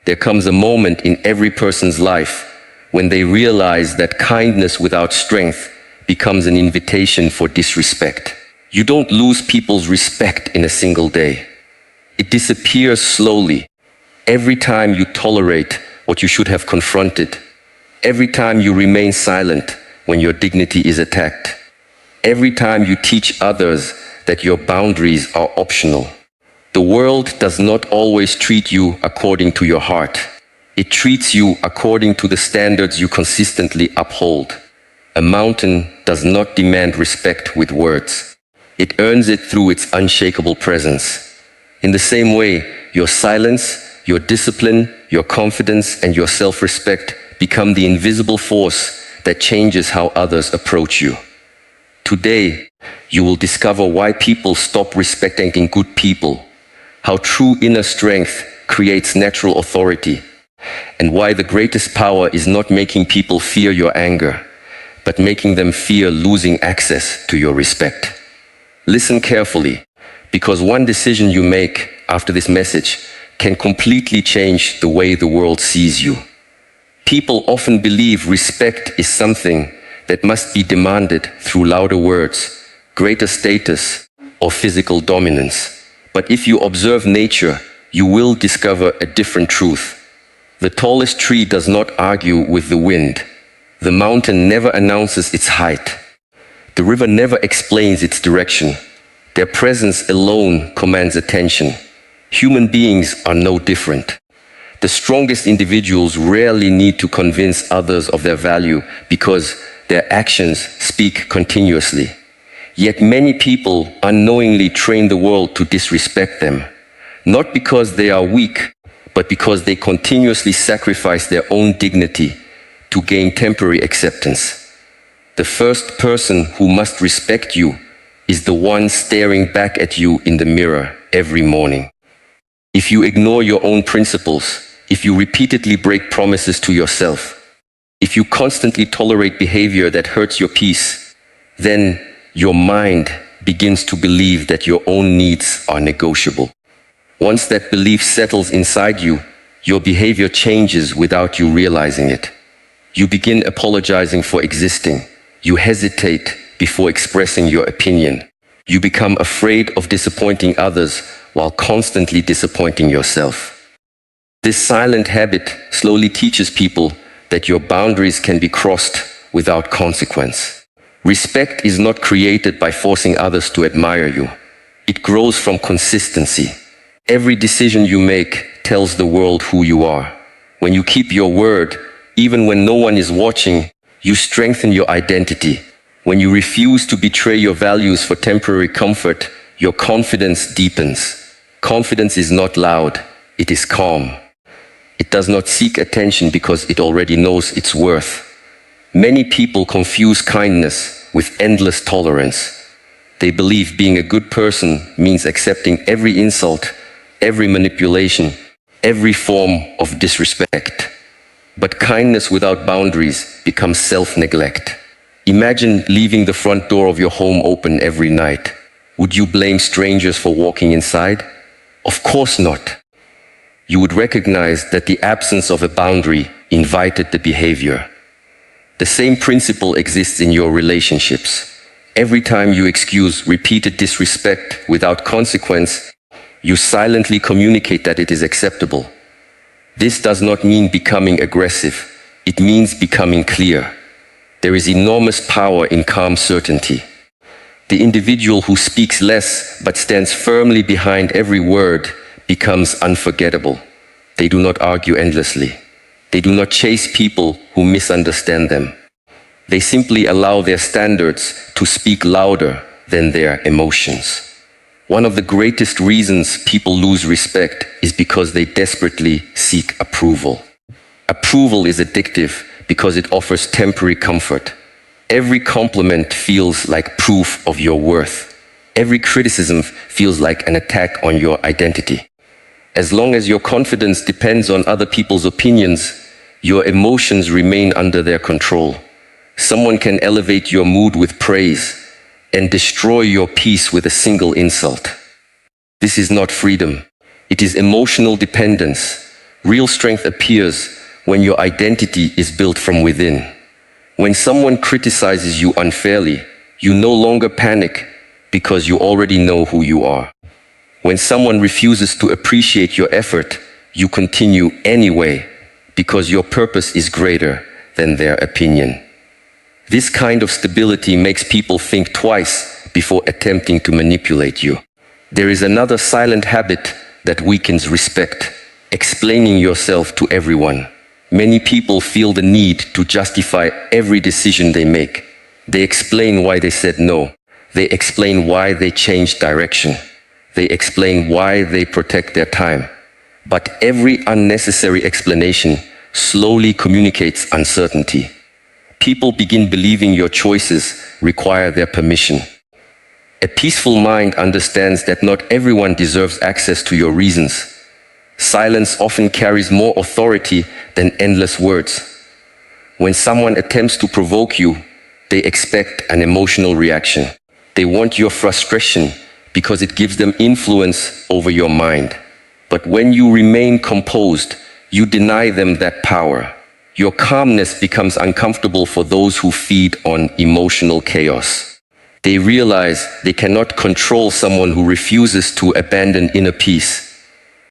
There comes a moment in every person's life when they realize that kindness without strength becomes an invitation for disrespect. You don't lose people's respect in a single day. It disappears slowly. Every time you tolerate what you should have confronted, every time you remain silent when your dignity is attacked, every time you teach others that your boundaries are optional. The world does not always treat you according to your heart. It treats you according to the standards you consistently uphold. A mountain does not demand respect with words. It earns it through its unshakable presence. In the same way, your silence, your discipline, your confidence, and your self-respect become the invisible force that changes how others approach you. Today, you will discover why people stop respecting good people, how true inner strength creates natural authority, and why the greatest power is not making people fear your anger, but making them fear losing access to your respect. Listen carefully, because one decision you make after this message can completely change the way the world sees you. People often believe respect is something that must be demanded through louder words, greater status, or physical dominance. But if you observe nature, you will discover a different truth. The tallest tree does not argue with the wind. The mountain never announces its height. The river never explains its direction. Their presence alone commands attention. Human beings are no different. The strongest individuals rarely need to convince others of their value because their actions speak continuously. Yet many people unknowingly train the world to disrespect them, not because they are weak, but because they continuously sacrifice their own dignity to gain temporary acceptance. The first person who must respect you is the one staring back at you in the mirror every morning. If you ignore your own principles, if you repeatedly break promises to yourself, if you constantly tolerate behavior that hurts your peace, then your mind begins to believe that your own needs are negotiable. Once that belief settles inside you, your behavior changes without you realizing it. You begin apologizing for existing. You hesitate before expressing your opinion. You become afraid of disappointing others while constantly disappointing yourself. This silent habit slowly teaches people that your boundaries can be crossed without consequence. Respect is not created by forcing others to admire you. It grows from consistency. Every decision you make tells the world who you are. When you keep your word, even when no one is watching, you strengthen your identity. When you refuse to betray your values for temporary comfort, your confidence deepens. Confidence is not loud, it is calm. It does not seek attention because it already knows its worth. Many people confuse kindness with endless tolerance. They believe being a good person means accepting every insult, every manipulation, every form of disrespect. But kindness without boundaries becomes self-neglect. Imagine leaving the front door of your home open every night. Would you blame strangers for walking inside? Of course not. You would recognize that the absence of a boundary invited the behavior. The same principle exists in your relationships. Every time you excuse repeated disrespect without consequence, you silently communicate that it is acceptable. This does not mean becoming aggressive. It means becoming clear. There is enormous power in calm certainty. The individual who speaks less but stands firmly behind every word becomes unforgettable. They do not argue endlessly. They do not chase people who misunderstand them. They simply allow their standards to speak louder than their emotions. One of the greatest reasons people lose respect is because they desperately seek approval. Approval is addictive because it offers temporary comfort. Every compliment feels like proof of your worth. Every criticism feels like an attack on your identity. As long as your confidence depends on other people's opinions, your emotions remain under their control. Someone can elevate your mood with praise and destroy your peace with a single insult. This is not freedom. It is emotional dependence. Real strength appears when your identity is built from within. When someone criticizes you unfairly, you no longer panic because you already know who you are. When someone refuses to appreciate your effort, you continue anyway because your purpose is greater than their opinion. This kind of stability makes people think twice before attempting to manipulate you. There is another silent habit that weakens respect: explaining yourself to everyone. Many people feel the need to justify every decision they make. They explain why they said no. They explain why they changed direction. They explain why they protect their time. But every unnecessary explanation slowly communicates uncertainty. People begin believing your choices require their permission. A peaceful mind understands that not everyone deserves access to your reasons. Silence often carries more authority than endless words. When someone attempts to provoke you, they expect an emotional reaction. They want your frustration because it gives them influence over your mind. But when you remain composed, you deny them that power. Your calmness becomes uncomfortable for those who feed on emotional chaos. They realize they cannot control someone who refuses to abandon inner peace.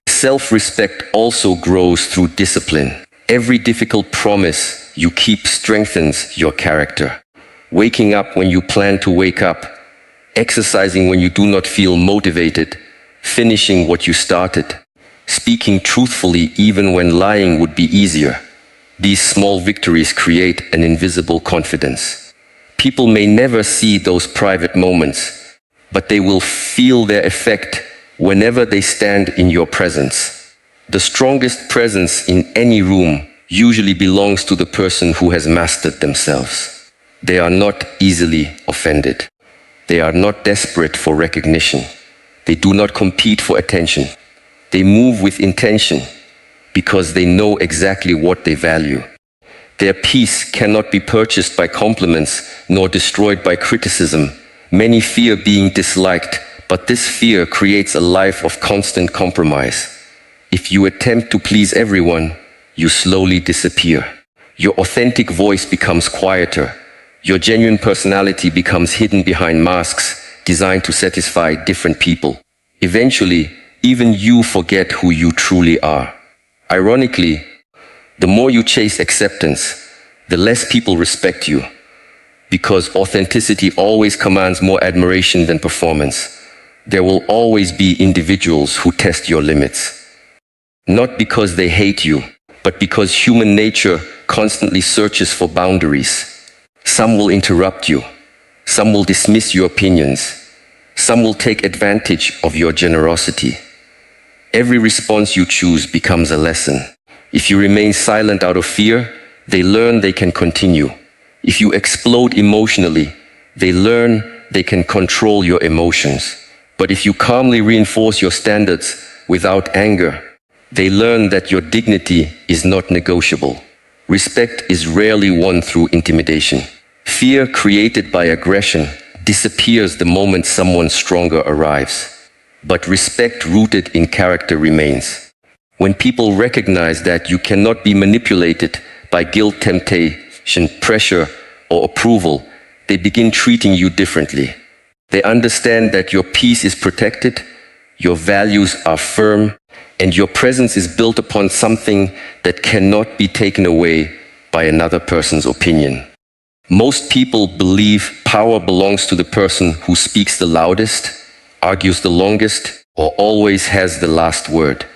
Self-respect also grows through discipline. Every difficult promise you keep strengthens your character. Waking up when you plan to wake up, exercising when you do not feel motivated, finishing what you started, speaking truthfully even when lying would be easier. These small victories create an invisible confidence. People may never see those private moments, but they will feel their effect whenever they stand in your presence. The strongest presence in any room usually belongs to the person who has mastered themselves. They are not easily offended. They are not desperate for recognition. They do not compete for attention. They move with intention because they know exactly what they value. Their peace cannot be purchased by compliments nor destroyed by criticism. Many fear being disliked, but this fear creates a life of constant compromise. If you attempt to please everyone, you slowly disappear. Your authentic voice becomes quieter. Your genuine personality becomes hidden behind masks designed to satisfy different people. Eventually, even you forget who you truly are. Ironically, the more you chase acceptance, the less people respect you, because authenticity always commands more admiration than performance. There will always be individuals who test your limits, not because they hate you, but because human nature constantly searches for boundaries. Some will interrupt you. Some will dismiss your opinions. Some will take advantage of your generosity. Every response you choose becomes a lesson. If you remain silent out of fear, they learn they can continue. If you explode emotionally, they learn they can control your emotions. But if you calmly reinforce your standards without anger, they learn that your dignity is not negotiable. Respect is rarely won through intimidation. Fear created by aggression disappears the moment someone stronger arrives. But respect rooted in character remains. When people recognize that you cannot be manipulated by guilt, temptation, pressure, or approval, they begin treating you differently. They understand that your peace is protected, your values are firm, and your presence is built upon something that cannot be taken away by another person's opinion. Most people believe power belongs to the person who speaks the loudest, argues the longest, or always has the last word.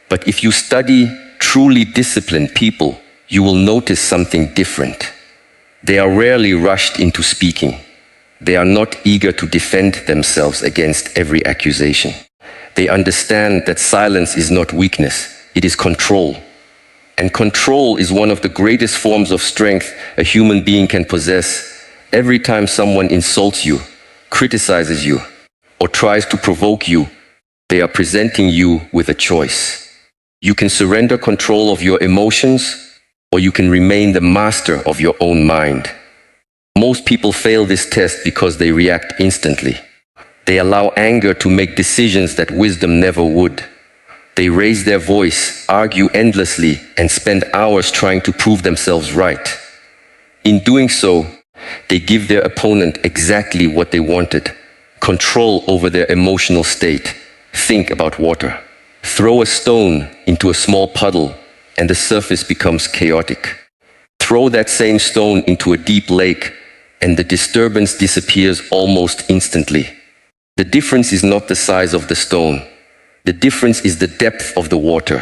But if you study truly disciplined people, you will notice something different. They are rarely rushed into speaking. They are not eager to defend themselves against every accusation. They understand that silence is not weakness, it is control. And control is one of the greatest forms of strength a human being can possess. Every time someone insults you, criticizes you, or tries to provoke you, they are presenting you with a choice. You can surrender control of your emotions, or you can remain the master of your own mind. Most people fail this test because they react instantly. They allow anger to make decisions that wisdom never would. They raise their voice, argue endlessly, and spend hours trying to prove themselves right. In doing so, they give their opponent exactly what they wanted: control over their emotional state. Think about water. Throw a stone into a small puddle, and the surface becomes chaotic. Throw that same stone into a deep lake, and the disturbance disappears almost instantly. The difference is not the size of the stone. The difference is the depth of the water.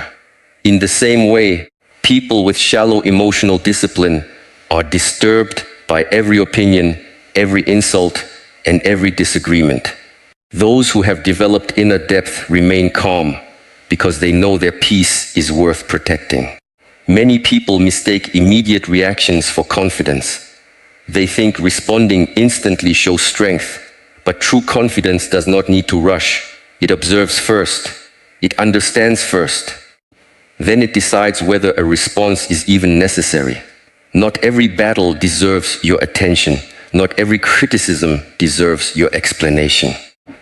In the same way, people with shallow emotional discipline are disturbed by every opinion, every insult, and every disagreement. Those who have developed inner depth remain calm because they know their peace is worth protecting. Many people mistake immediate reactions for confidence. They think responding instantly shows strength, but true confidence does not need to rush. It observes first. It understands first. Then it decides whether a response is even necessary. Not every battle deserves your attention. Not every criticism deserves your explanation.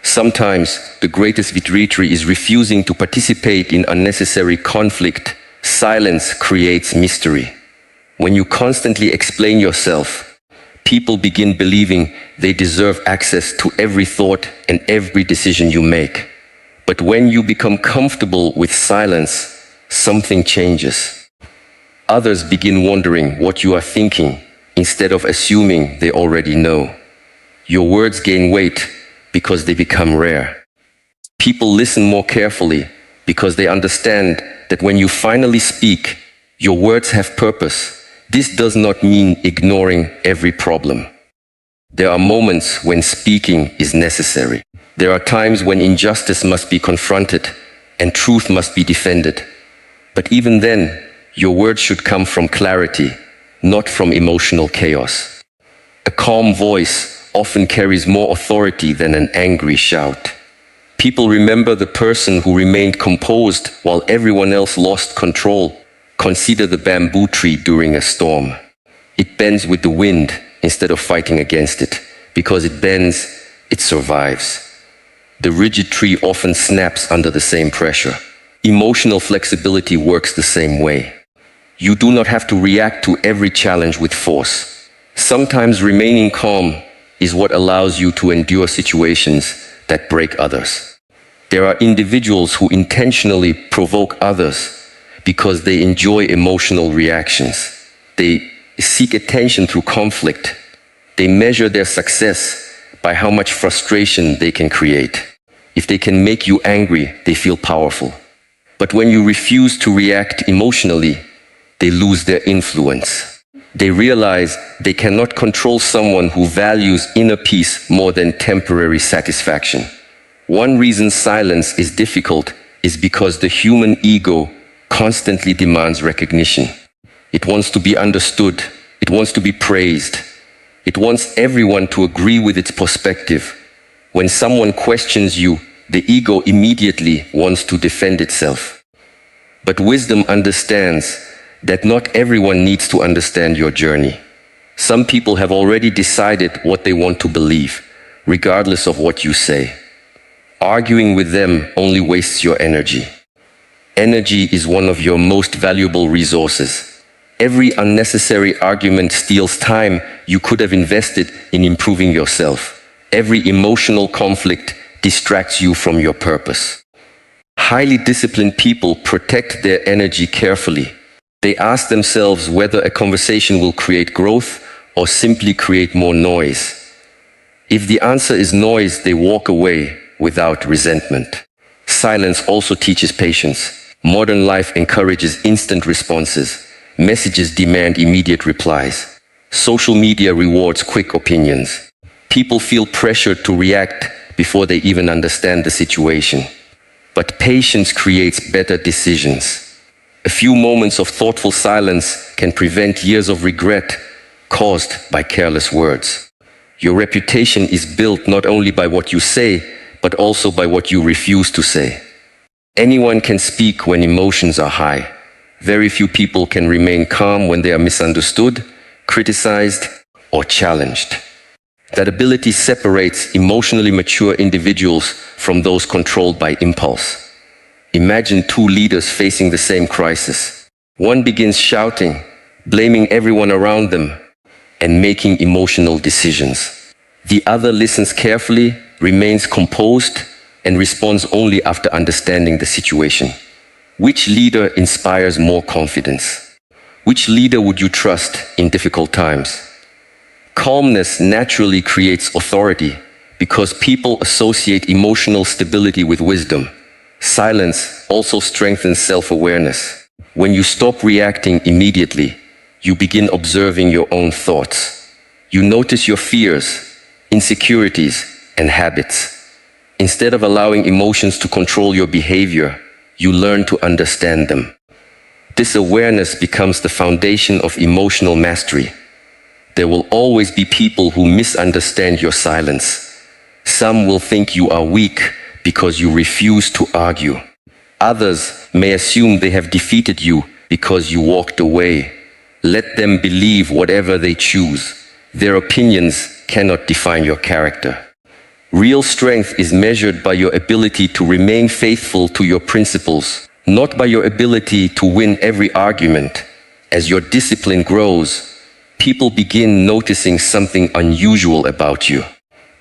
Sometimes the greatest victory is refusing to participate in unnecessary conflict. Silence creates mystery. When you constantly explain yourself, people begin believing they deserve access to every thought and every decision you make. But when you become comfortable with silence, something changes. Others begin wondering what you are thinking instead of assuming they already know. Your words gain weight because they become rare. People listen more carefully because they understand that when you finally speak, your words have purpose. This does not mean ignoring every problem. There are moments when speaking is necessary. There are times when injustice must be confronted and truth must be defended. But even then, your words should come from clarity, not from emotional chaos. A calm voice often carries more authority than an angry shout. People remember the person who remained composed while everyone else lost control. Consider the bamboo tree during a storm. It bends with the wind instead of fighting against it. Because it bends, it survives. The rigid tree often snaps under the same pressure. Emotional flexibility works the same way. You do not have to react to every challenge with force. Sometimes remaining calm is what allows you to endure situations that break others. There are individuals who intentionally provoke others because they enjoy emotional reactions. They seek attention through conflict. They measure their success by how much frustration they can create. If they can make you angry, they feel powerful. But when you refuse to react emotionally, they lose their influence. They realize they cannot control someone who values inner peace more than temporary satisfaction. One reason silence is difficult is because the human ego constantly demands recognition. It wants to be understood. It wants to be praised. It wants everyone to agree with its perspective. When someone questions you, the ego immediately wants to defend itself. But wisdom understands that not everyone needs to understand your journey. Some people have already decided what they want to believe, regardless of what you say. Arguing with them only wastes your energy. Energy is one of your most valuable resources. Every unnecessary argument steals time you could have invested in improving yourself. Every emotional conflict distracts you from your purpose. Highly disciplined people protect their energy carefully. They ask themselves whether a conversation will create growth or simply create more noise. If the answer is noise, they walk away without resentment. Silence also teaches patience. Modern life encourages instant responses. Messages demand immediate replies. Social media rewards quick opinions. People feel pressured to react before they even understand the situation. But patience creates better decisions. A few moments of thoughtful silence can prevent years of regret caused by careless words. Your reputation is built not only by what you say, but also by what you refuse to say. Anyone can speak when emotions are high. Very few people can remain calm when they are misunderstood, criticized, or challenged. That ability separates emotionally mature individuals from those controlled by impulse. Imagine two leaders facing the same crisis. One begins shouting, blaming everyone around them, and making emotional decisions. The other listens carefully, remains composed, and responds only after understanding the situation. Which leader inspires more confidence? Which leader would you trust in difficult times? Calmness naturally creates authority because people associate emotional stability with wisdom. Silence also strengthens self-awareness. When you stop reacting immediately, you begin observing your own thoughts. You notice your fears, insecurities, and habits. Instead of allowing emotions to control your behavior, you learn to understand them. This awareness becomes the foundation of emotional mastery. There will always be people who misunderstand your silence. Some will think you are weak because you refuse to argue. Others may assume they have defeated you because you walked away. Let them believe whatever they choose. Their opinions cannot define your character. Real strength is measured by your ability to remain faithful to your principles, not by your ability to win every argument. As your discipline grows, people begin noticing something unusual about you.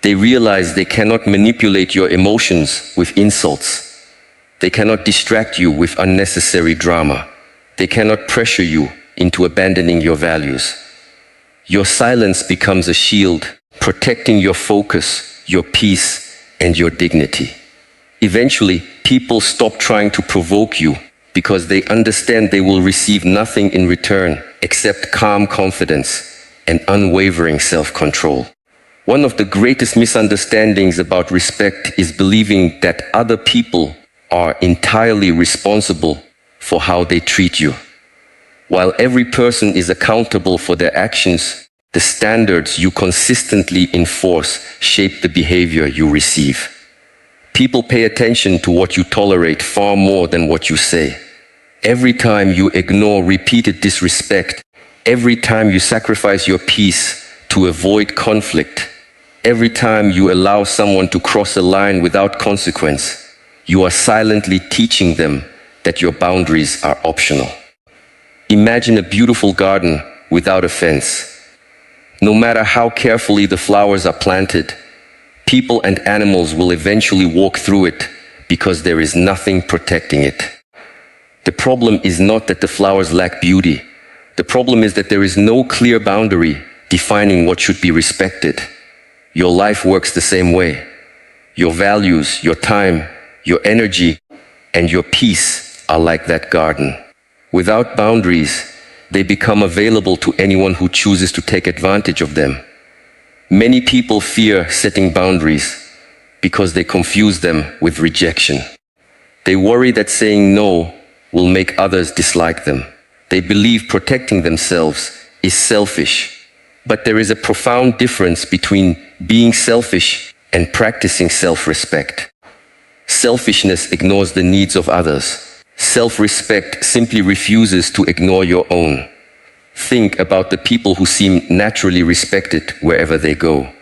They realize they cannot manipulate your emotions with insults. They cannot distract you with unnecessary drama. They cannot pressure you into abandoning your values. Your silence becomes a shield, protecting your focus, your peace, and your dignity. Eventually, people stop trying to provoke you because they understand they will receive nothing in return except calm confidence and unwavering self-control. One of the greatest misunderstandings about respect is believing that other people are entirely responsible for how they treat you. While every person is accountable for their actions, the standards you consistently enforce shape the behavior you receive. People pay attention to what you tolerate far more than what you say. Every time you ignore repeated disrespect, every time you sacrifice your peace to avoid conflict, every time you allow someone to cross a line without consequence, you are silently teaching them that your boundaries are optional. Imagine a beautiful garden without a fence. No matter how carefully the flowers are planted, people and animals will eventually walk through it because there is nothing protecting it. The problem is not that the flowers lack beauty. The problem is that there is no clear boundary defining what should be respected. Your life works the same way. Your values, your time, your energy, and your peace are like that garden. Without boundaries, they become available to anyone who chooses to take advantage of them. Many people fear setting boundaries because they confuse them with rejection. They worry that saying no will make others dislike them. They believe protecting themselves is selfish. But there is a profound difference between being selfish and practicing self-respect. Selfishness ignores the needs of others. Self-respect simply refuses to ignore your own. Think about the people who seem naturally respected wherever they go.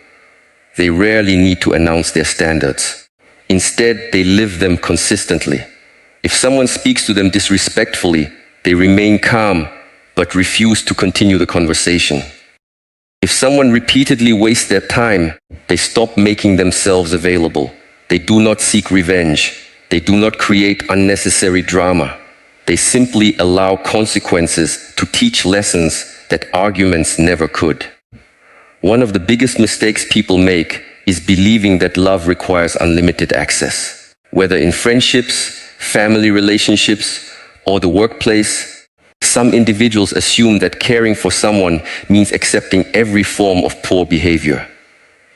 They rarely need to announce their standards. Instead, they live them consistently. If someone speaks to them disrespectfully, they remain calm but refuse to continue the conversation. If someone repeatedly wastes their time, they stop making themselves available. They do not seek revenge. They do not create unnecessary drama. They simply allow consequences to teach lessons that arguments never could. One of the biggest mistakes people make is believing that love requires unlimited access. Whether in friendships, family relationships, or the workplace, some individuals assume that caring for someone means accepting every form of poor behavior.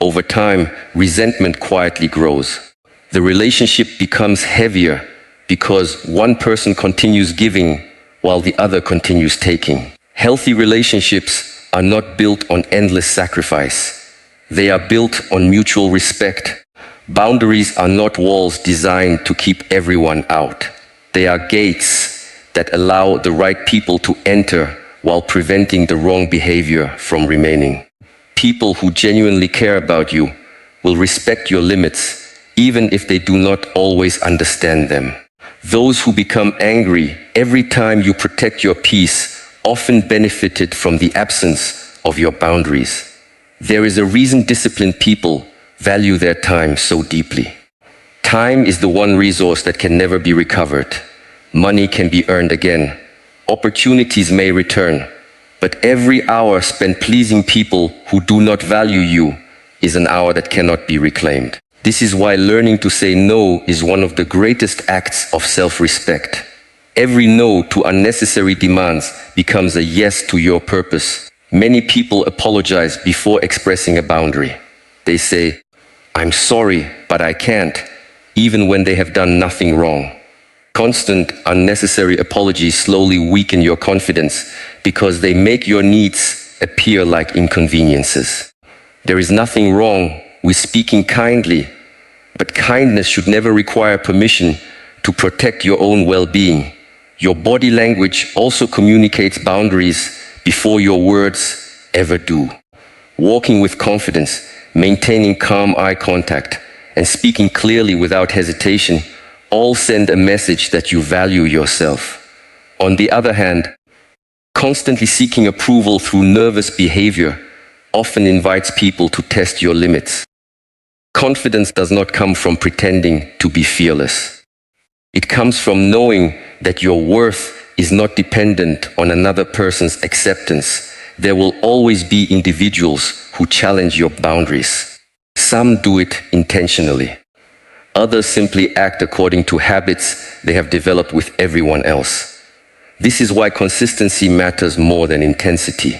Over time, resentment quietly grows. The relationship becomes heavier because one person continues giving while the other continues taking. Healthy relationships are not built on endless sacrifice. They are built on mutual respect. Boundaries are not walls designed to keep everyone out. They are gates that allow the right people to enter while preventing the wrong behavior from remaining. People who genuinely care about you will respect your limits even if they do not always understand them. Those who become angry every time you protect your peace often benefited from the absence of your boundaries. There is a reason disciplined people value their time so deeply. Time is the one resource that can never be recovered. Money can be earned again. Opportunities may return. But every hour spent pleasing people who do not value you is an hour that cannot be reclaimed. This is why learning to say no is one of the greatest acts of self-respect. Every no to unnecessary demands becomes a yes to your purpose. Many people apologize before expressing a boundary. They say, "I'm sorry, but I can't," even when they have done nothing wrong. Constant, unnecessary apologies slowly weaken your confidence because they make your needs appear like inconveniences. There is nothing wrong with speaking kindly, but kindness should never require permission to protect your own well-being. Your body language also communicates boundaries before your words ever do. Walking with confidence, maintaining calm eye contact, and speaking clearly without hesitation all send a message that you value yourself. On the other hand, constantly seeking approval through nervous behavior often invites people to test your limits. Confidence does not come from pretending to be fearless. It comes from knowing that your worth is not dependent on another person's acceptance. There will always be individuals who challenge your boundaries. Some do it intentionally. Others simply act according to habits they have developed with everyone else. This is why consistency matters more than intensity.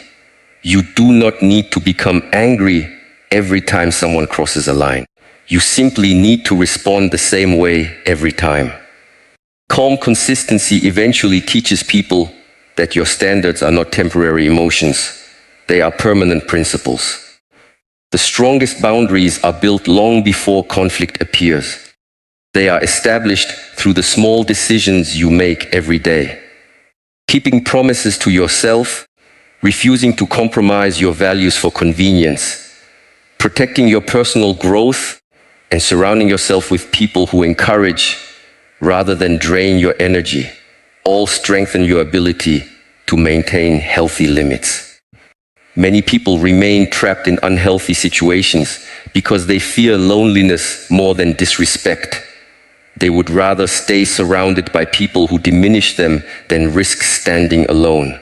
You do not need to become angry every time someone crosses a line. You simply need to respond the same way every time. Calm consistency eventually teaches people that your standards are not temporary emotions. They are permanent principles. The strongest boundaries are built long before conflict appears. They are established through the small decisions you make every day. Keeping promises to yourself, refusing to compromise your values for convenience, protecting your personal growth, and surrounding yourself with people who encourage rather than drain your energy, all strengthen your ability to maintain healthy limits. Many people remain trapped in unhealthy situations because they fear loneliness more than disrespect. They would rather stay surrounded by people who diminish them than risk standing alone.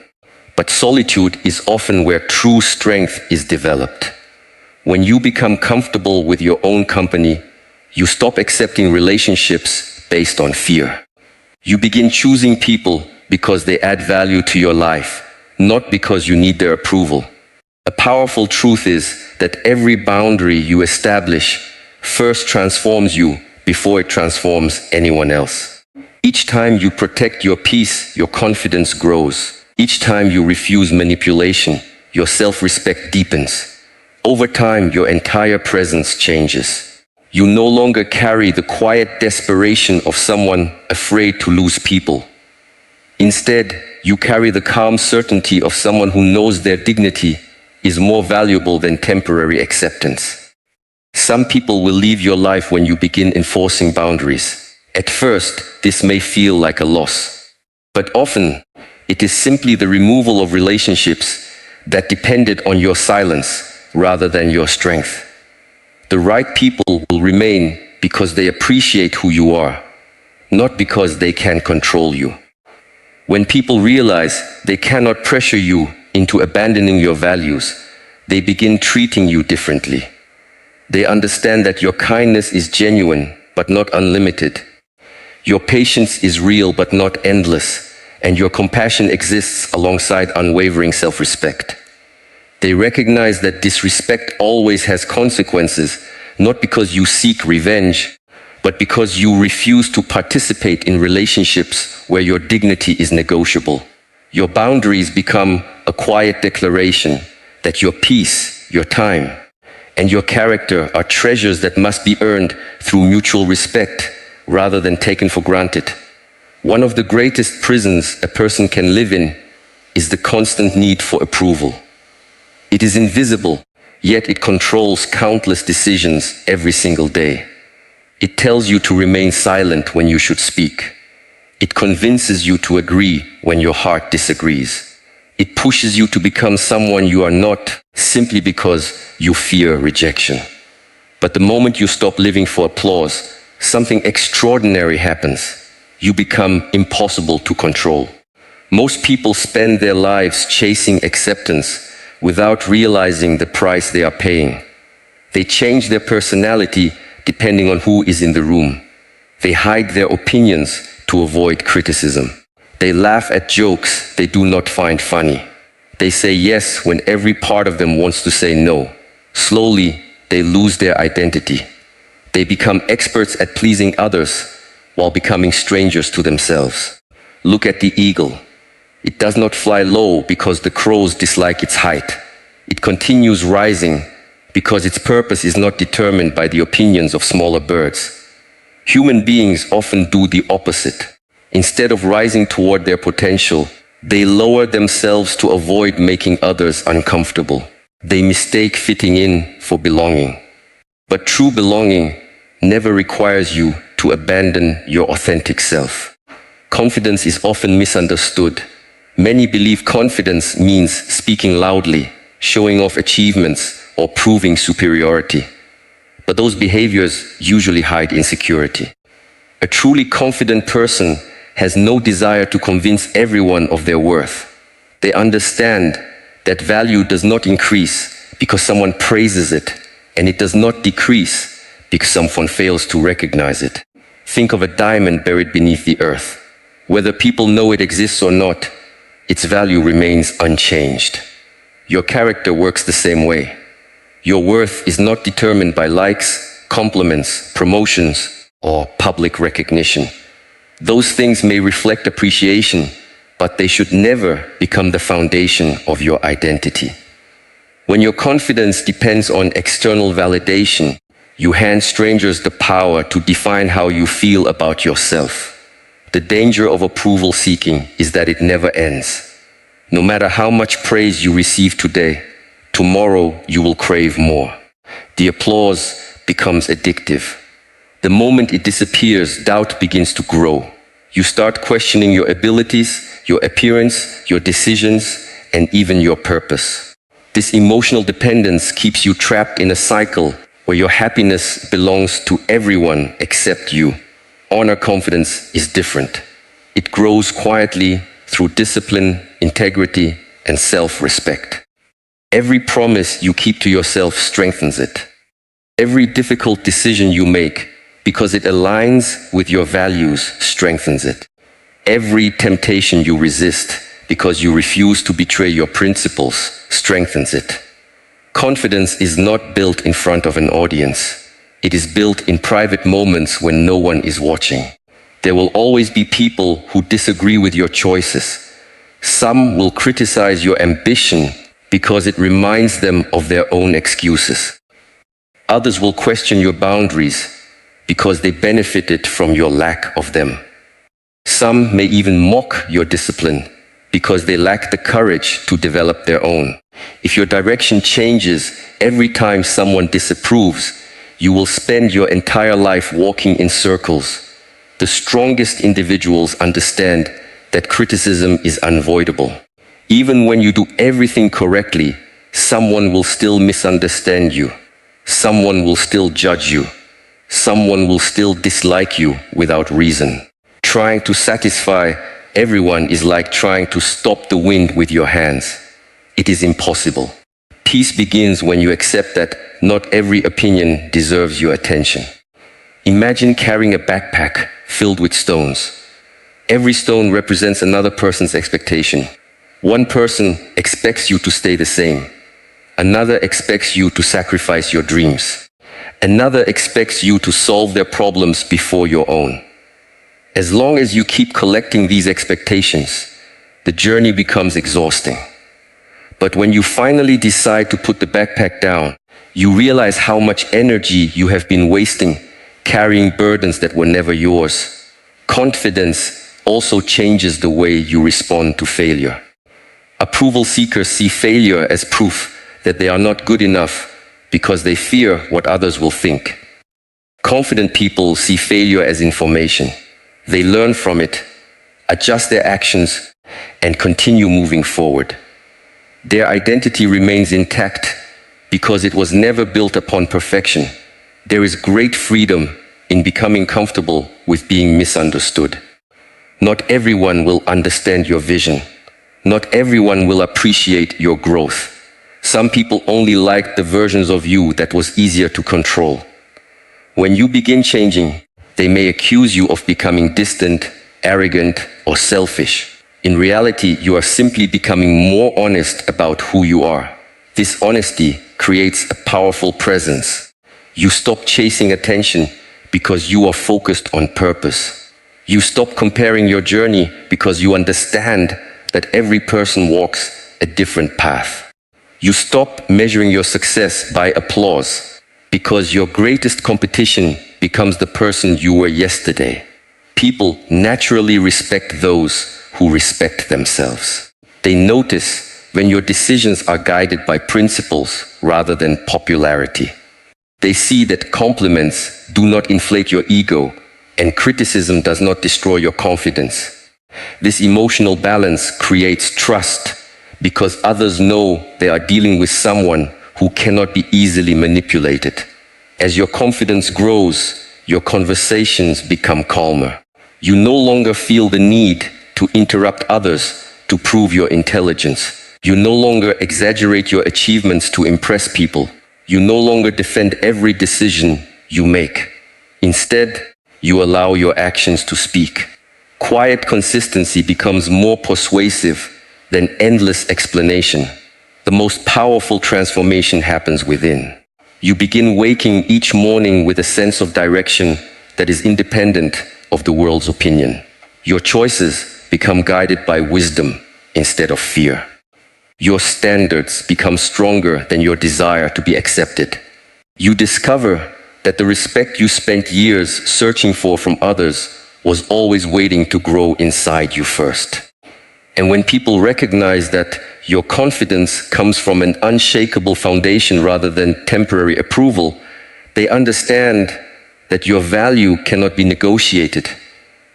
But solitude is often where true strength is developed. When you become comfortable with your own company, you stop accepting relationships based on fear. You begin choosing people because they add value to your life, not because you need their approval. A powerful truth is that every boundary you establish first transforms you before it transforms anyone else. Each time you protect your peace, your confidence grows. Each time you refuse manipulation, your self-respect deepens. Over time, your entire presence changes. You no longer carry the quiet desperation of someone afraid to lose people. Instead, you carry the calm certainty of someone who knows their dignity is more valuable than temporary acceptance. Some people will leave your life when you begin enforcing boundaries. At first, this may feel like a loss, but often it is simply the removal of relationships that depended on your silence rather than your strength. The right people will remain because they appreciate who you are, not because they can control you. When people realize they cannot pressure you into abandoning your values, they begin treating you differently. They understand that your kindness is genuine but not unlimited. Your patience is real but not endless, and your compassion exists alongside unwavering self-respect. They recognize that disrespect always has consequences, not because you seek revenge, but because you refuse to participate in relationships where your dignity is negotiable. Your boundaries become a quiet declaration that your peace, your time, and your character are treasures that must be earned through mutual respect rather than taken for granted. One of the greatest prisons a person can live in is the constant need for approval. It is invisible, yet it controls countless decisions every single day. It tells you to remain silent when you should speak, It convinces you to agree when your heart disagrees. It pushes you to become someone you are not simply because you fear rejection. But the moment you stop living for applause, something extraordinary happens. You become impossible to control. Most people spend their lives chasing acceptance without realizing the price they are paying. They change their personality depending on who is in the room. They hide their opinions to avoid criticism. They laugh at jokes they do not find funny. They say yes when every part of them wants to say no. Slowly, they lose their identity. They become experts at pleasing others while becoming strangers to themselves. Look at the eagle. It does not fly low because the crows dislike its height. It continues rising because its purpose is not determined by the opinions of smaller birds. Human beings often do the opposite. Instead of rising toward their potential, they lower themselves to avoid making others uncomfortable. They mistake fitting in for belonging. But true belonging never requires you to abandon your authentic self. Confidence is often misunderstood. Many believe confidence means speaking loudly, showing off achievements, or proving superiority. But those behaviors usually hide insecurity. A truly confident person has no desire to convince everyone of their worth. They understand that value does not increase because someone praises it, and it does not decrease because someone fails to recognize it. Think of a diamond buried beneath the earth. Whether people know it exists or not, its value remains unchanged. Your character works the same way. Your worth is not determined by likes, compliments, promotions, or public recognition. Those things may reflect appreciation, but they should never become the foundation of your identity. When your confidence depends on external validation, you hand strangers the power to define how you feel about yourself. The danger of approval seeking is that it never ends. No matter how much praise you receive today, tomorrow you will crave more. The applause becomes addictive. The moment it disappears, doubt begins to grow. You start questioning your abilities, your appearance, your decisions, and even your purpose. This emotional dependence keeps you trapped in a cycle where your happiness belongs to everyone except you. Honor confidence is different. It grows quietly through discipline, integrity, and self-respect. Every promise you keep to yourself strengthens it. Every difficult decision you make, because it aligns with your values, strengthens it. Every temptation you resist, because you refuse to betray your principles, strengthens it. Confidence is not built in front of an audience. It is built in private moments when no one is watching. There will always be people who disagree with your choices. Some will criticize your ambition because it reminds them of their own excuses. Others will question your boundaries because they benefited from your lack of them. Some may even mock your discipline because they lack the courage to develop their own. If your direction changes every time someone disapproves, you will spend your entire life walking in circles. The strongest individuals understand that criticism is unavoidable. Even when you do everything correctly, someone will still misunderstand you. Someone will still judge you. Someone will still dislike you without reason. Trying to satisfy everyone is like trying to stop the wind with your hands. It is impossible. Peace begins when you accept that not every opinion deserves your attention. Imagine carrying a backpack filled with stones. Every stone represents another person's expectation. One person expects you to stay the same. Another expects you to sacrifice your dreams. Another expects you to solve their problems before your own. As long as you keep collecting these expectations, the journey becomes exhausting. But when you finally decide to put the backpack down, you realize how much energy you have been wasting carrying burdens that were never yours. Confidence also changes the way you respond to failure. Approval seekers see failure as proof that they are not good enough because they fear what others will think. Confident people see failure as information. They learn from it, adjust their actions, and continue moving forward. Their identity remains intact because it was never built upon perfection. There is great freedom in becoming comfortable with being misunderstood. Not everyone will understand your vision. Not everyone will appreciate your growth. Some people only like the versions of you that was easier to control. When you begin changing, they may accuse you of becoming distant, arrogant, or selfish. In reality, you are simply becoming more honest about who you are. This honesty creates a powerful presence. You stop chasing attention because you are focused on purpose. You stop comparing your journey because you understand that every person walks a different path. You stop measuring your success by applause because your greatest competition becomes the person you were yesterday. People naturally respect those who respect themselves. They notice when your decisions are guided by principles rather than popularity. They see that compliments do not inflate your ego and criticism does not destroy your confidence. This emotional balance creates trust because others know they are dealing with someone who cannot be easily manipulated. As your confidence grows, your conversations become calmer. You no longer feel the need to interrupt others to prove your intelligence. You no longer exaggerate your achievements to impress people. You no longer defend every decision you make. Instead, you allow your actions to speak. Quiet consistency becomes more persuasive than endless explanation. The most powerful transformation happens within. You begin waking each morning with a sense of direction that is independent of the world's opinion. Your choices become guided by wisdom instead of fear. Your standards become stronger than your desire to be accepted. You discover that the respect you spent years searching for from others was always waiting to grow inside you first. And when people recognize that your confidence comes from an unshakable foundation rather than temporary approval, they understand that your value cannot be negotiated,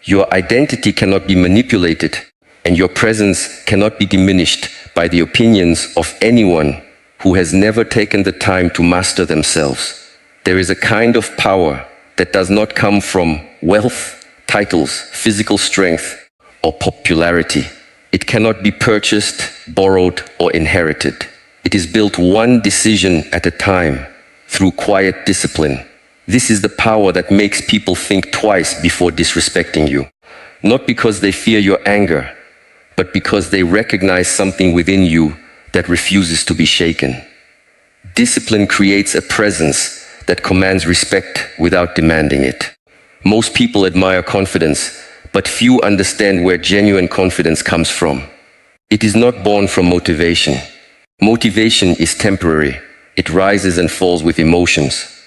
your identity cannot be manipulated, and your presence cannot be diminished by the opinions of anyone who has never taken the time to master themselves. There is a kind of power that does not come from wealth, titles, physical strength, or popularity. It cannot be purchased, borrowed, or inherited. It is built one decision at a time through quiet discipline. This is the power that makes people think twice before disrespecting you. Not because they fear your anger, but because they recognize something within you that refuses to be shaken. Discipline creates a presence that commands respect without demanding it. Most people admire confidence, but few understand where genuine confidence comes from. It is not born from motivation. Motivation is temporary. It rises and falls with emotions.